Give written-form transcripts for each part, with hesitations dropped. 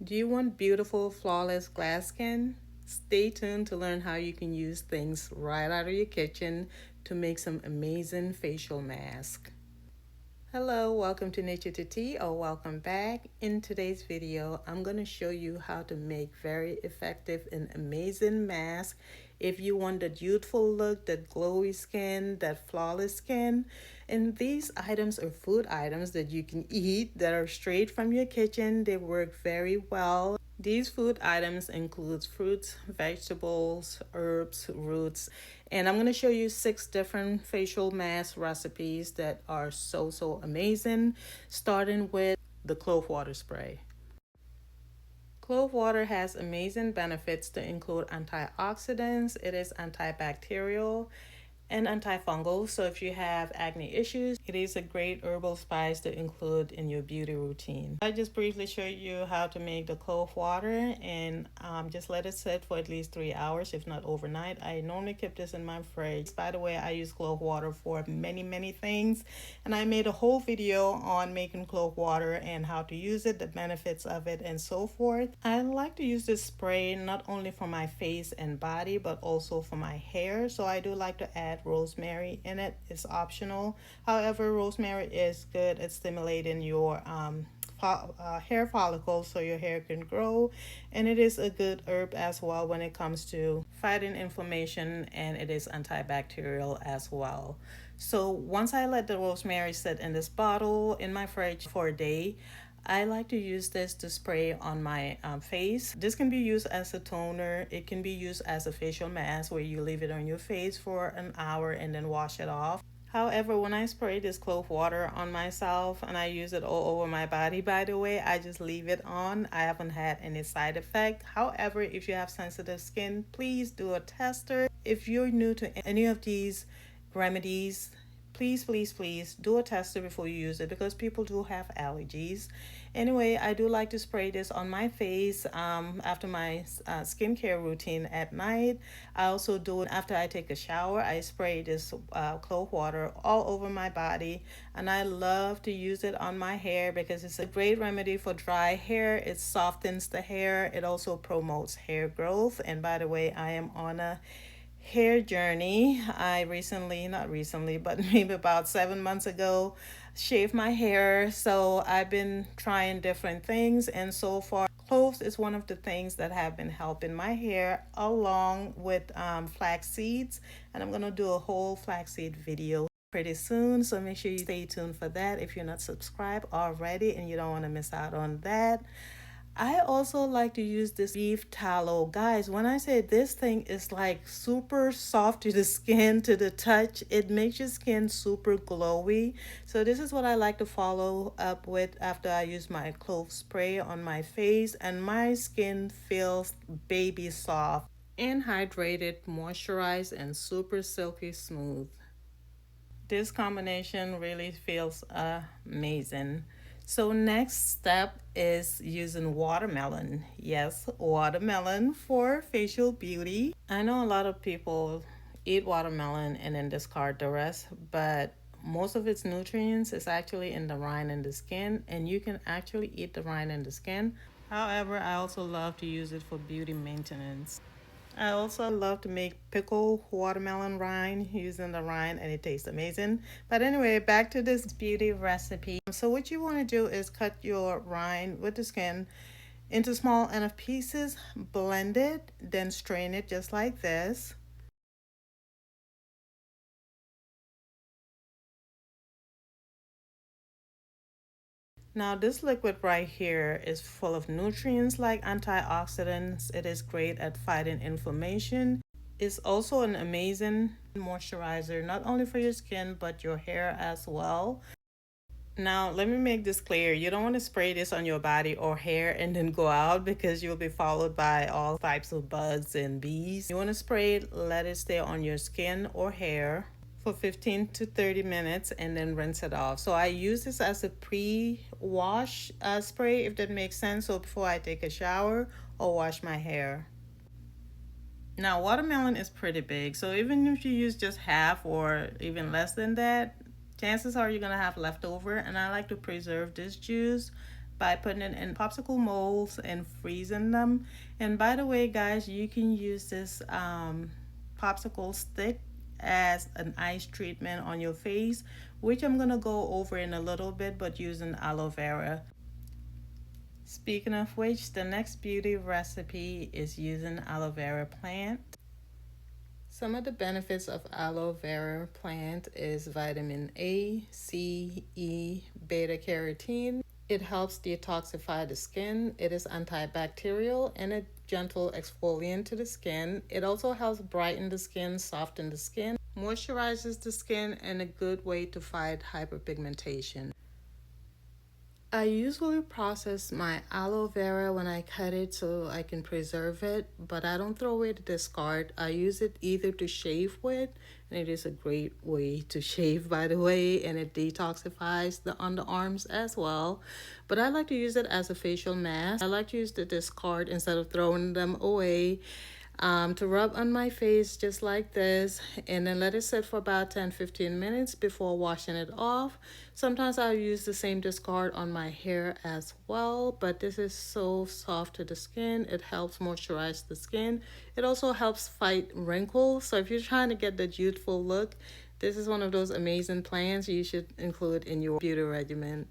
Do you want beautiful, flawless glass skin? Stay tuned to learn how you can use things right out of your kitchen to make some amazing facial mask. Hello, welcome to Nature to Tea or welcome back. In today's video, I'm going to show you how to make very effective and amazing mask if you want that youthful look, that glowy skin, that flawless skin. And these items are food items that you can eat that are straight from your kitchen. They work very well. These food items include fruits, vegetables, herbs, roots, and I'm going to show you 6 different facial mask recipes that are so amazing, starting with the clove water spray. Clove water has amazing benefits to include antioxidants, it is antibacterial, and antifungal. So if you have acne issues, it is a great herbal spice to include in your beauty routine. I just briefly show you how to make the clove water and just let it sit for at least 3 hours, if not overnight. I normally keep this in my fridge. By the way, I use clove water for many things, and I made a whole video on making clove water and how to use it, the benefits of it, and so forth. I like to use this spray not only for my face and body, but also for my hair. So I do like to add rosemary in it. It's optional. However, rosemary is good at stimulating your hair follicles so your hair can grow, and it is a good herb as well when it comes to fighting inflammation, and it is antibacterial as well. So once I let the rosemary sit in this bottle in my fridge for a day, I like to use this to spray on my face. This can be used as a toner. It can be used as a facial mask where you leave it on your face for an hour and then wash it off. However, when I spray this clove water on myself and I use it all over my body, by the way, I just leave it on. I haven't had any side effect. However, if you have sensitive skin, please do a tester. If you're new to any of these remedies, please do a tester before you use it, because people do have allergies. Anyway, I do like to spray this on my face after my skincare routine at night. I also do it after I take a shower. I spray this clove water all over my body, and I love to use it on my hair because it's a great remedy for dry hair. It softens the hair. It also promotes hair growth. And by the way, I am on a hair journey. I recently, not recently, but maybe about 7 months ago, shaved my hair. So I've been trying different things, and so far, cloves is one of the things that have been helping my hair, along with flax seeds. And I'm gonna do a whole flaxseed video pretty soon, so make sure you stay tuned for that if you're not subscribed already and you don't want to miss out on that. I also like to use this beef tallow. Guys, when I say this thing is like super soft to the skin, to the touch, it makes your skin super glowy. So this is what I like to follow up with after I use my clove spray on my face, and my skin feels baby soft and hydrated, moisturized, and super silky smooth. This combination really feels amazing. So next step is using watermelon. Yes, watermelon for facial beauty. I know a lot of people eat watermelon and then discard the rest, but most of its nutrients is actually in the rind and the skin, and you can actually eat the rind and the skin. However, I also love to use it for beauty maintenance. I also love to make pickle watermelon rind using the rind, and it tastes amazing. But anyway, back to this beauty recipe. So what you want to do is cut your rind with the skin into small enough pieces, blend it, then strain it just like this. Now this liquid right here is full of nutrients like antioxidants. It is great at fighting inflammation. It's also an amazing moisturizer, not only for your skin, but your hair as well. Now, let me make this clear. You don't want to spray this on your body or hair and then go out, because you'll be followed by all types of bugs and bees. You want to spray it, let it stay on your skin or hair for 15 to 30 minutes and then rinse it off. So I use this as a pre-wash spray, if that makes sense. So before I take a shower or wash my hair. Now, watermelon is pretty big, so even if you use just half or even less than that, chances are you're gonna have leftover. And I like to preserve this juice by putting it in popsicle molds and freezing them. And by the way, guys, you can use this popsicle stick as an ice treatment on your face, which I'm gonna go over in a little bit, but using aloe vera. Speaking of which, the next beauty recipe is using aloe vera plant. Some of the benefits of aloe vera plant is vitamin A, C, E, beta carotene. It helps detoxify the skin. It is antibacterial and a gentle exfoliant to the skin. It also helps brighten the skin, soften the skin, moisturizes the skin, and a good way to fight hyperpigmentation. I usually process my aloe vera when I cut it so I can preserve it, but I don't throw away the discard. I use it either to shave with, and it is a great way to shave, by the way, and it detoxifies the underarms as well. But I like to use it as a facial mask. I like to use the discard instead of throwing them away. To rub on my face just like this, and then let it sit for about 10-15 minutes before washing it off. Sometimes I'll use the same discard on my hair as well, but this is so soft to the skin. It helps moisturize the skin. It also helps fight wrinkles. So if you're trying to get the youthful look, this is one of those amazing plants you should include in your beauty regimen.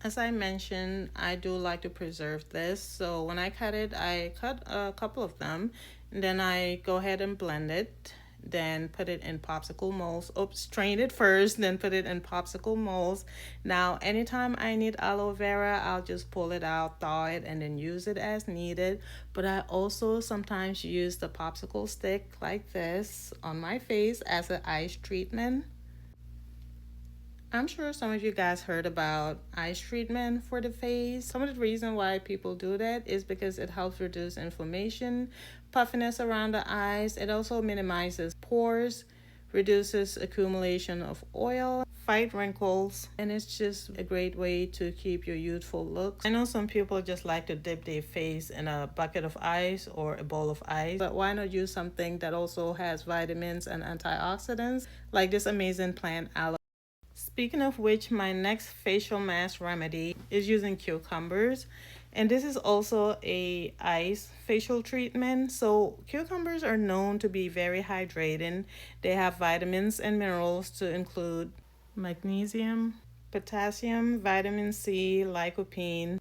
As I mentioned, I do like to preserve this. So when I cut it, I cut a couple of them. And then I go ahead and blend it. Then put it in popsicle molds. Oops, strain it first, then put it in popsicle molds. Now, anytime I need aloe vera, I'll just pull it out, thaw it, and then use it as needed. But I also sometimes use the popsicle stick like this on my face as an ice treatment. I'm sure some of you guys heard about ice treatment for the face. Some of the reason why people do that is because it helps reduce inflammation, puffiness around the eyes. It also minimizes pores, reduces accumulation of oil, fight wrinkles, and it's just a great way to keep your youthful look. I know some people just like to dip their face in a bucket of ice or a bowl of ice, but why not use something that also has vitamins and antioxidants like this amazing plant aloe. Speaking of which, my next facial mask remedy is using cucumbers, and this is also a ice facial treatment. So cucumbers are known to be very hydrating. They have vitamins and minerals to include magnesium, potassium, vitamin C, lycopene.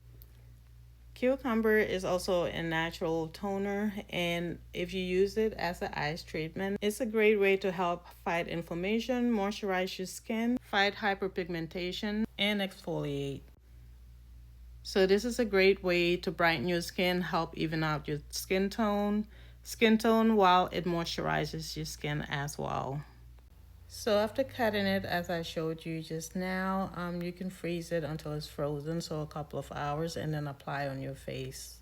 Cucumber is also a natural toner, and if you use it as an ice treatment, it's a great way to help fight inflammation, moisturize your skin, fight hyperpigmentation, and exfoliate. So this is a great way to brighten your skin, help even out your skin tone while it moisturizes your skin as well. So after cutting it, as I showed you just now, you can freeze it until it's frozen, so a couple of hours, and then apply on your face.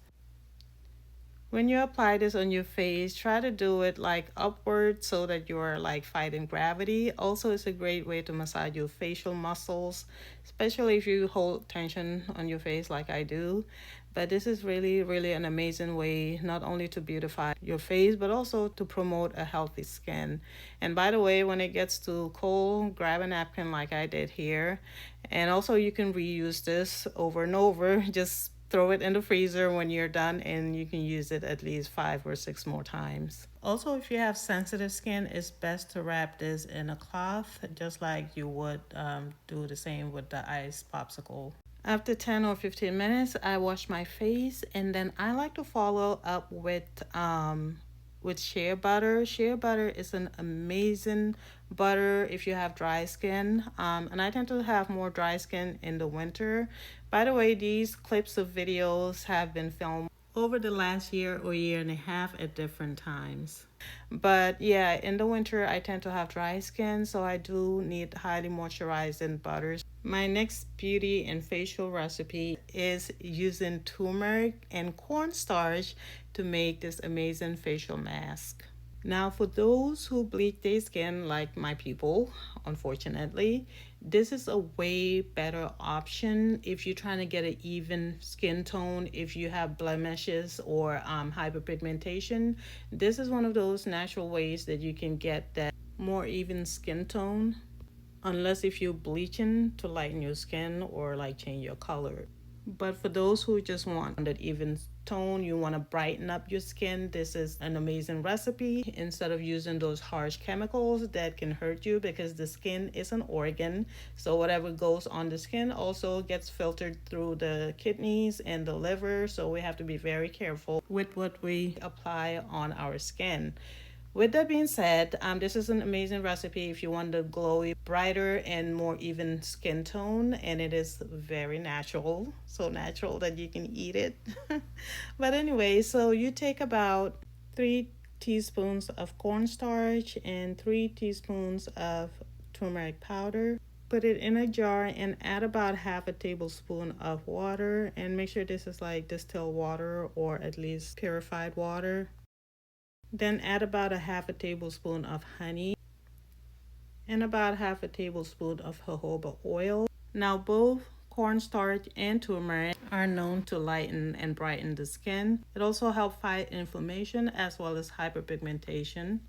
When you apply this on your face, try to do it like upward so that you're like fighting gravity. Also, it's a great way to massage your facial muscles, especially if you hold tension on your face like I do. But this is really, really an amazing way not only to beautify your face, but also to promote a healthy skin. And by the way, when it gets too cold, grab a napkin like I did here. And also you can reuse this over and over. Just throw it in the freezer when you're done, and you can use it at least 5 or 6 more times. Also, if you have sensitive skin, it's best to wrap this in a cloth, just like you would do the same with the ice popsicle. After 10 or 15 minutes, I wash my face, and then I like to follow up with shea butter. Shea butter is an amazing butter if you have dry skin, and I tend to have more dry skin in the winter. By the way, these clips of videos have been filmed over the last year or year and a half at different times. But yeah, in the winter I tend to have dry skin, so I do need highly moisturizing butters. My next beauty and facial recipe is using turmeric and cornstarch to make this amazing facial mask. Now, for those who bleach their skin like my people, unfortunately, this is a way better option if you're trying to get an even skin tone, if you have blemishes or hyperpigmentation. This is one of those natural ways that you can get that more even skin tone. unless if you're bleaching to lighten your skin or like change your color. But for those who just want that even tone, you want to brighten up your skin, this is an amazing recipe. Instead of using those harsh chemicals that can hurt you, because the skin is an organ. So whatever goes on the skin also gets filtered through the kidneys and the liver. So we have to be very careful with what we apply on our skin. With that being said, this is an amazing recipe if you want the glowy, brighter, and more even skin tone, and it is very natural, so natural that you can eat it. But anyway, so you take about 3 teaspoons of cornstarch and 3 teaspoons of turmeric powder. Put it in a jar and add about half a tablespoon of water, and make sure this is like distilled water or at least purified water. Then add about a half a tablespoon of honey and about half a tablespoon of jojoba oil. Now both cornstarch and turmeric are known to lighten and brighten the skin. It also helps fight inflammation as well as hyperpigmentation.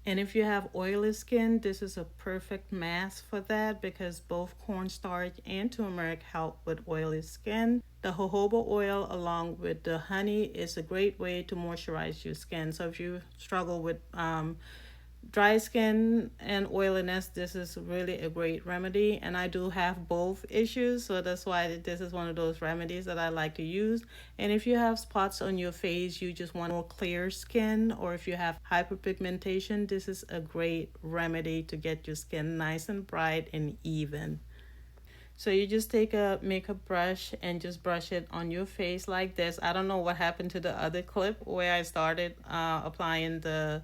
And if you have oily skin, this is a perfect mask for that, because both cornstarch and turmeric help with oily skin. The jojoba oil along with the honey is a great way to moisturize your skin. So if you struggle with dry skin and oiliness, this is really a great remedy. And I do have both issues, so that's why this is one of those remedies that I like to use. And if you have spots on your face, you just want more clear skin, or if you have hyperpigmentation, this is a great remedy to get your skin nice and bright and even. So you just take a makeup brush and just brush it on your face like this. I don't know what happened to the other clip where I started applying the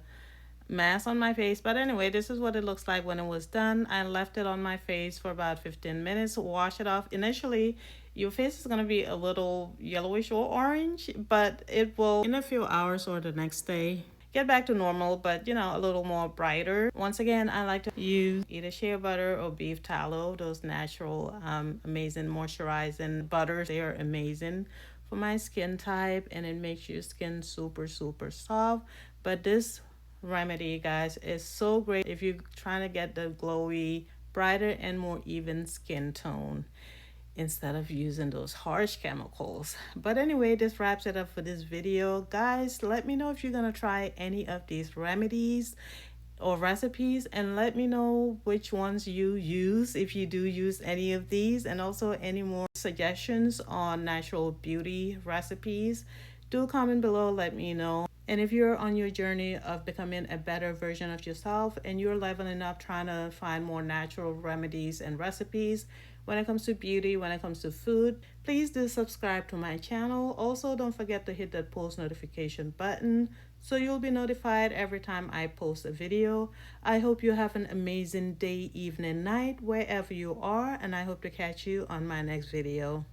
mask on my face, but anyway, this is what it looks like when it was done. I left it on my face for about 15 minutes. Wash it off. Initially your face is going to be a little yellowish or orange, but it will in a few hours or the next day get back to normal, but a little more brighter. Once again, I like to use either shea butter or beef tallow, those natural amazing moisturizing butters. They are amazing for my skin type, and it makes your skin super soft. But this remedy, guys, is so great if you're trying to get the glowy, brighter, and more even skin tone instead of using those harsh chemicals. But anyway, this wraps it up for this video. Guys, let me know if you're gonna try any of these remedies or recipes, and let me know which ones you use, if you do use any of these, and also any more suggestions on natural beauty recipes. Do comment below, let me know. And if you're on your journey of becoming a better version of yourself and you're leveling up trying to find more natural remedies and recipes when it comes to beauty, when it comes to food, please do subscribe to my channel. Also, don't forget to hit that post notification button so you'll be notified every time I post a video. I hope you have an amazing day, evening, night, wherever you are, and I hope to catch you on my next video.